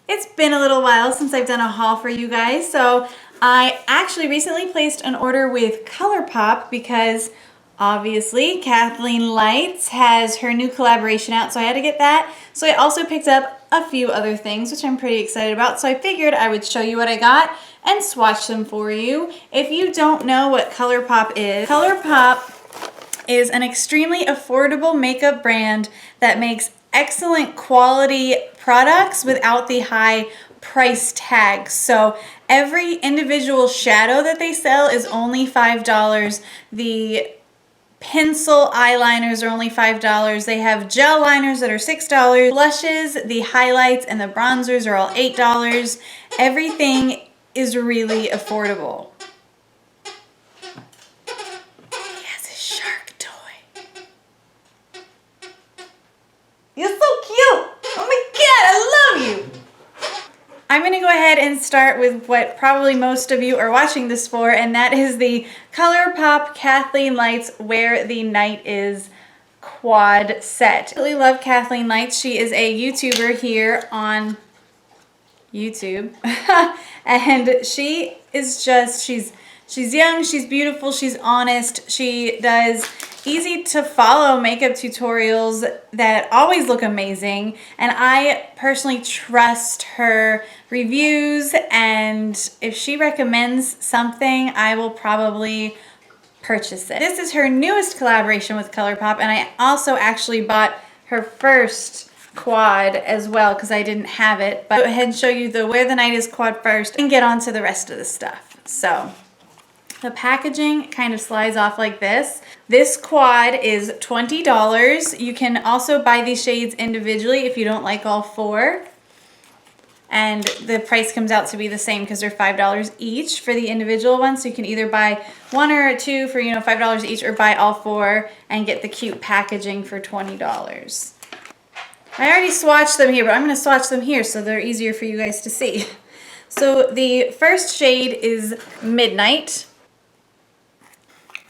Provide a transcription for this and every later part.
It's been a little while since I've done a haul for you guys, so I actually recently placed an order with Colourpop because obviously Kathleen Lights has her new collaboration out, so I had to get that. So I also picked up a few other things, which I'm pretty excited about, so I figured I would show you what I got and swatch them for you. If you don't know what Colourpop is an extremely affordable makeup brand that makes excellent quality products without the high price tags. So every individual shadow that they sell is only $5. The pencil eyeliners are only $5. They have gel liners that are $6. Blushes, the highlights, and the bronzers are all $8. Everything is really affordable. You're so cute! Oh my god, I love you! I'm gonna go ahead and start with what probably most of you are watching this for, and that is the Colourpop Kathleen Lights Where the Night Is quad set. I really love Kathleen Lights. She is a YouTuber here on YouTube. And she is just, she's young, she's beautiful, she's honest, she does easy to follow makeup tutorials that always look amazing, and I personally trust her reviews, and if she recommends something, I will probably purchase it. This is her newest collaboration with Colourpop, and I also actually bought her first quad as well because I didn't have it, but I'll go ahead and show you the Where the Night Is quad first and get on to the rest of the stuff. So the packaging kind of slides off like this. This quad is $20. You can also buy these shades individually if you don't like all four. And the price comes out to be the same because they're $5 each for the individual ones. So you can either buy one or two for, $5 each, or buy all four and get the cute packaging for $20. I already swatched them here, but I'm going to swatch them here so they're easier for you guys to see. So the first shade is Midnight.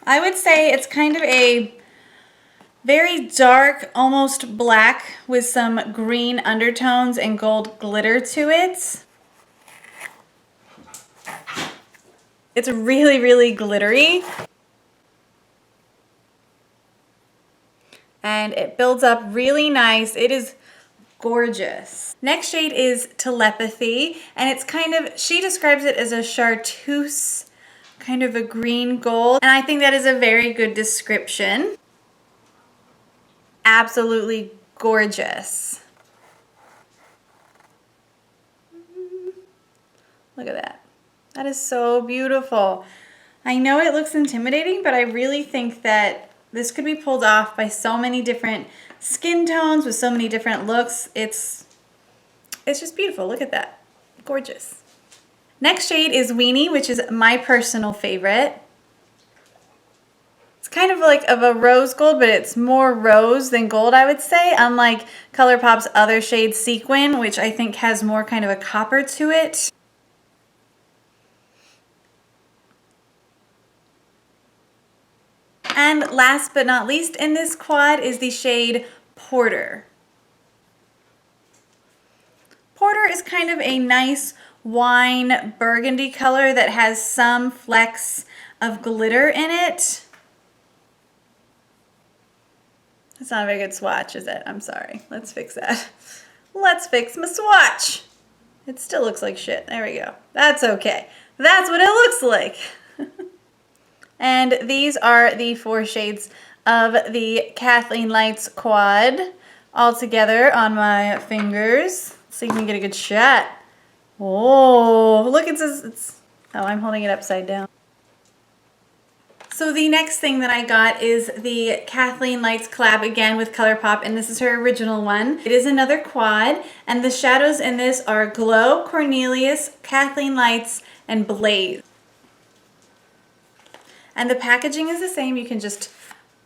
I would say it's kind of a very dark, almost black with some green undertones and gold glitter to it. It's really, really glittery. And it builds up really nice. It is gorgeous. Next shade is Telepathy, and it's kind of, she describes it as a chartreuse, kind of a green gold, and I think that is a very good description. Absolutely gorgeous. Look at that. That is so beautiful. I know it looks intimidating, but I really think that this could be pulled off by so many different skin tones with so many different looks. It's just beautiful. Look at that. Gorgeous. Next shade is Weenie, which is my personal favorite. It's kind of like a rose gold, but it's more rose than gold, I would say, unlike Colourpop's other shade, Sequin, which I think has more kind of a copper to it. And last but not least in this quad is the shade Porter. Porter is kind of a nice wine burgundy color that has some flecks of glitter in it. That's not a very good swatch, is it? I'm sorry. Let's fix that. Let's fix my swatch. It still looks like shit. There we go. That's okay. That's what it looks like. And these are the 4 shades of the Kathleen Lights quad all together on my fingers. So you can get a good shot. Oh, look, it's oh, I'm holding it upside down. So the next thing that I got is the Kathleen Lights collab again with Colourpop, and this is her original one. It is another quad, and the shadows in this are Glow, Cornelius, Kathleen Lights, and Blaze. And the packaging is the same. You can just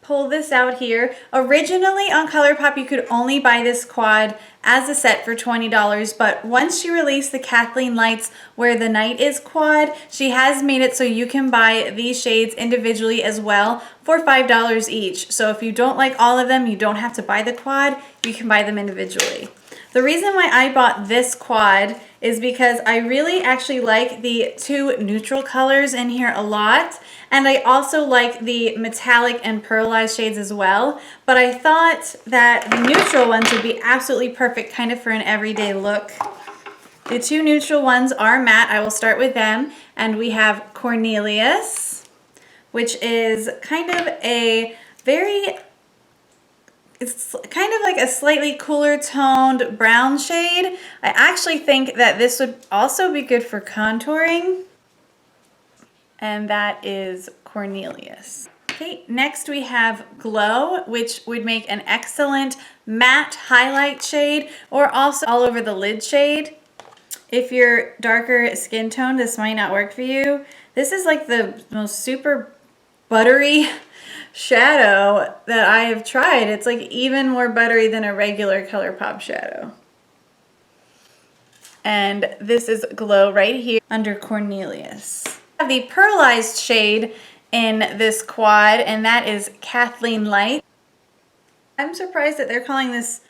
pull this out here. Originally on Colourpop, you could only buy this quad as a set for $20, but once she released the Kathleen Lights Where the Night Is quad, she has made it so you can buy these shades individually as well for $5 each. So if you don't like all of them, you don't have to buy the quad, you can buy them individually. The reason why I bought this quad is because I really actually like the two neutral colors in here a lot. And I also like the metallic and pearlized shades as well. But I thought that the neutral ones would be absolutely perfect kind of for an everyday look. The two neutral ones are matte. I will start with them. And we have Cornelius, which is kind of a it's kind of like a slightly cooler toned brown shade. I actually think that this would also be good for contouring. And that is Cornelius. Okay, next we have Glow, which would make an excellent matte highlight shade or also all over the lid shade. If you're darker skin tone, this might not work for you. This is like the most super buttery shadow that I have tried. It's like even more buttery than a regular Colourpop shadow. And this is Glow right here under Cornelius. I have the pearlized shade in this quad, and that is Kathleen Light. I'm surprised that they're calling this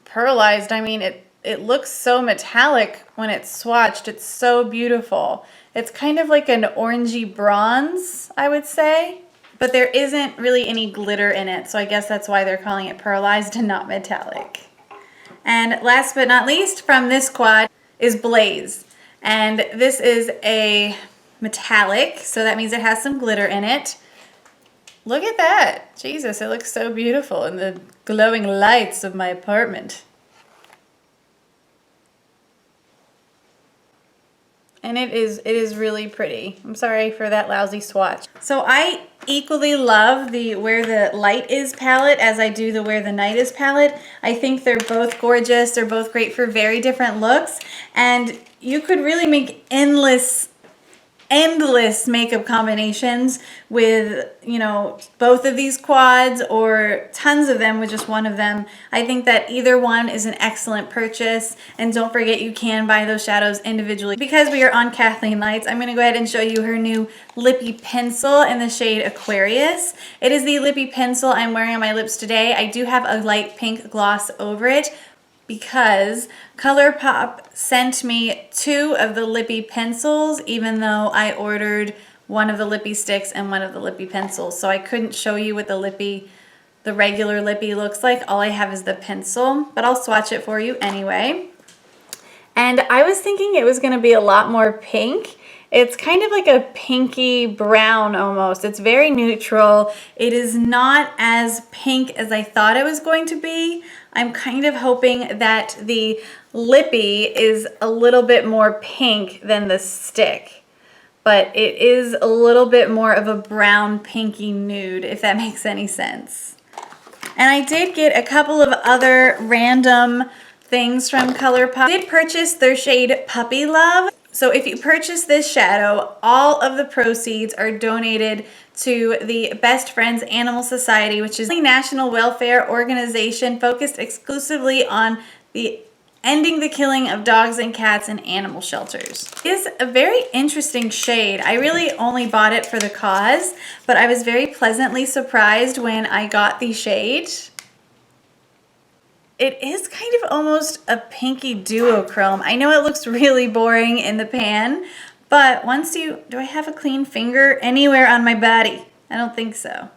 pearlized. I mean, it looks so metallic when it's swatched. It's so beautiful. It's kind of like an orangey bronze, I would say. But there isn't really any glitter in it, so I guess that's why they're calling it pearlized and not metallic. And last but not least from this quad is Blaze. And this is a metallic, so that means it has some glitter in it. Look at that. Jesus, it looks so beautiful in the glowing lights of my apartment. And it is really pretty. I'm sorry for that lousy swatch. So I equally love the Where the Light Is palette as I do the Where the Night Is palette. I think they're both gorgeous. They're both great for very different looks. And you could really make endless makeup combinations with, you know, both of these quads or tons of them with just one of them. I think that either one is an excellent purchase. And don't forget, you can buy those shadows individually. Because we are on Kathleen Lights, I'm going to go ahead and show you her new lippy pencil in the shade Aquarius. It is the lippy pencil I'm wearing on my lips today. I do have a light pink gloss over it, because Colourpop sent me 2 of the lippy pencils, even though I ordered one of the lippy sticks and one of the lippy pencils. So I couldn't show you what the regular lippy looks like. All I have is the pencil, but I'll swatch it for you anyway. And I was thinking it was gonna be a lot more pink. It's kind of like a pinky brown almost. It's very neutral. It is not as pink as I thought it was going to be. I'm kind of hoping that the lippy is a little bit more pink than the stick. But it is a little bit more of a brown pinky nude, if that makes any sense. And I did get a couple of other random things from Colourpop. I did purchase their shade Puppy Love. So if you purchase this shadow, all of the proceeds are donated to the Best Friends Animal Society, which is a national welfare organization focused exclusively on ending the killing of dogs and cats in animal shelters. It is a very interesting shade. I really only bought it for the cause, but I was very pleasantly surprised when I got the shade. It is kind of almost a pinky duochrome. I know it looks really boring in the pan, but do I have a clean finger anywhere on my body? I don't think so.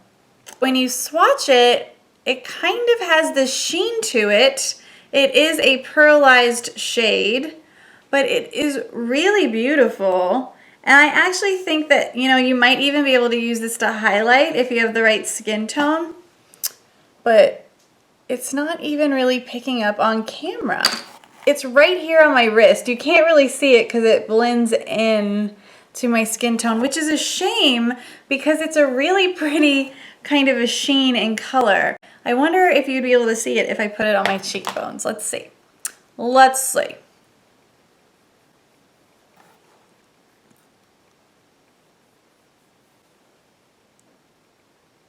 When you swatch it, it kind of has the sheen to it. It is a pearlized shade, but it is really beautiful. And I actually think that, you know, you might even be able to use this to highlight if you have the right skin tone, but it's not even really picking up on camera. It's right here on my wrist. You can't really see it because it blends in to my skin tone, which is a shame because it's a really pretty kind of a sheen in color. I wonder if you'd be able to see it if I put it on my cheekbones. Let's see. Let's see.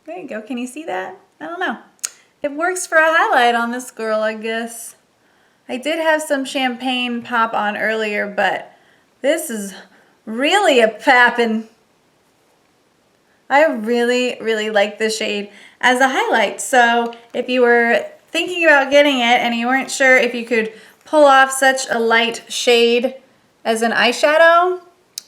There you go. Can you see that? I don't know. It works for a highlight on this girl, I guess. I did have some champagne pop on earlier, but this is really a pappin'. I really, really like this shade as a highlight. So if you were thinking about getting it and you weren't sure if you could pull off such a light shade as an eyeshadow,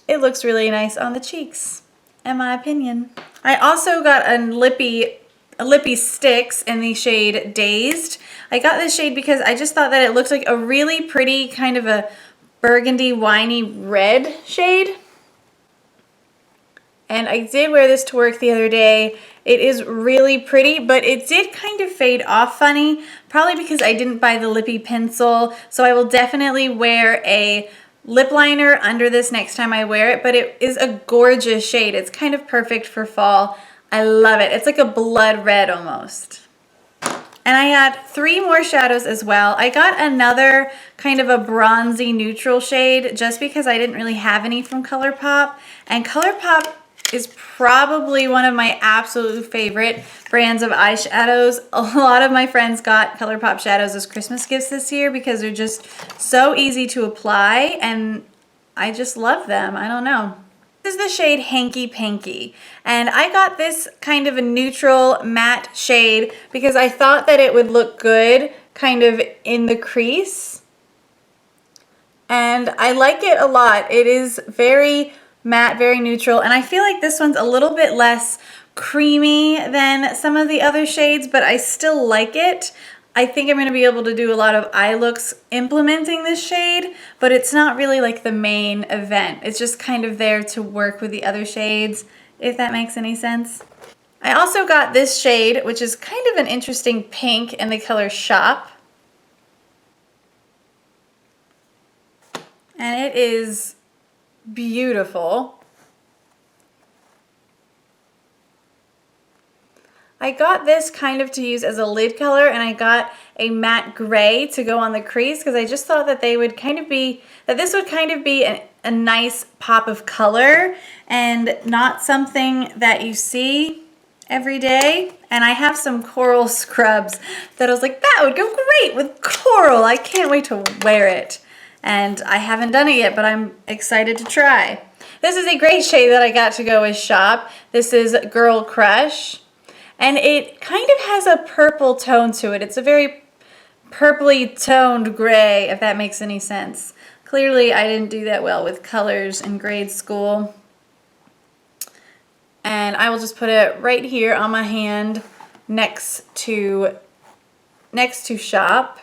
it looks really nice on the cheeks, in my opinion. I also got a lippy sticks in the shade Dazed. I got this shade because I just thought that it looked like a really pretty kind of a burgundy winey red shade. And I did wear this to work the other day. It is really pretty, but it did kind of fade off funny, probably because I didn't buy the lippy pencil. So I will definitely wear a lip liner under this next time I wear it, but it is a gorgeous shade. It's kind of perfect for fall. I love it. It's like a blood red almost. And I got 3 more shadows as well. I got another kind of a bronzy neutral shade just because I didn't really have any from Colourpop. And Colourpop is probably one of my absolute favorite brands of eyeshadows. A lot of my friends got Colourpop shadows as Christmas gifts this year because they're just so easy to apply and I just love them. I don't know. This is the shade Hanky Panky, and I got this kind of a neutral matte shade because I thought that it would look good kind of in the crease, and I like it a lot. It is very matte, very neutral, and I feel like this one's a little bit less creamy than some of the other shades, but I still like it. I think I'm going to be able to do a lot of eye looks implementing this shade, but it's not really like the main event. It's just kind of there to work with the other shades, if that makes any sense. I also got this shade, which is kind of an interesting pink in the color Shop. And it is beautiful. I got this kind of to use as a lid color, and I got a matte gray to go on the crease because I just thought that they would kind of be, that this would kind of be a nice pop of color and not something that you see every day. And I have some coral scrubs that I was like, that would go great with coral. I can't wait to wear it. And I haven't done it yet, but I'm excited to try. This is a great shade that I got to go with Shop. This is Girl Crush. And it kind of has a purple tone to it. It's a very purpley toned gray, if that makes any sense. Clearly, I didn't do that well with colors in grade school. And I will just put it right here on my hand next to Shop.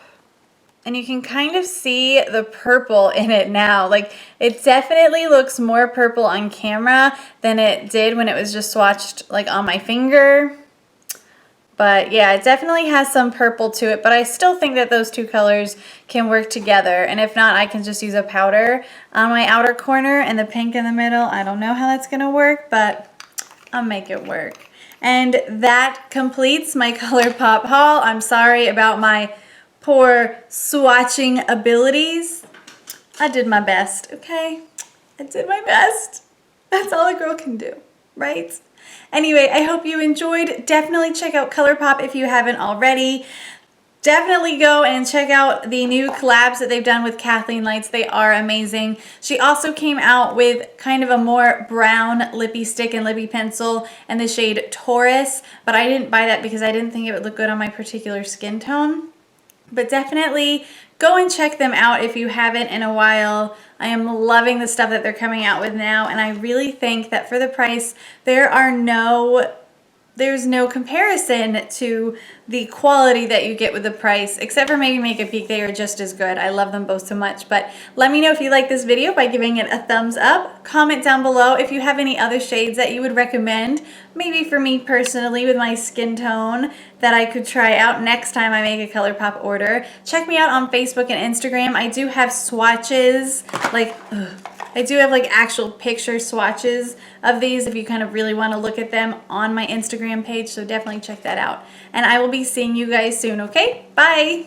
And you can kind of see the purple in it now. Like, it definitely looks more purple on camera than it did when it was just swatched like on my finger. But yeah, it definitely has some purple to it, but I still think that those two colors can work together. And if not, I can just use a powder on my outer corner and the pink in the middle. I don't know how that's gonna work, but I'll make it work. And that completes my Colourpop haul. I'm sorry about my poor swatching abilities. I did my best, okay? I did my best. That's all a girl can do, right? Anyway, I hope you enjoyed. Definitely check out Colourpop if you haven't already. Definitely go and check out the new collabs that they've done with Kathleen Lights. They are amazing. She also came out with kind of a more brown lippy stick and lippy pencil in the shade Taurus, but I didn't buy that because I didn't think it would look good on my particular skin tone. But definitely go and check them out if you haven't in a while. I am loving the stuff that they're coming out with now, and I really think that for the price, there's no comparison to the quality that you get with the price, except for maybe Make a Peek. They are just as good. I love them both so much. But let me know if you like this video by giving it a thumbs up. Comment down below if you have any other shades that you would recommend, maybe for me personally with my skin tone, that I could try out next time I make a Colourpop order. Check me out on Facebook and Instagram. I do have swatches, I do have like actual picture swatches of these if you kind of really want to look at them on my Instagram page, so definitely check that out. And I will be seeing you guys soon, okay? Bye!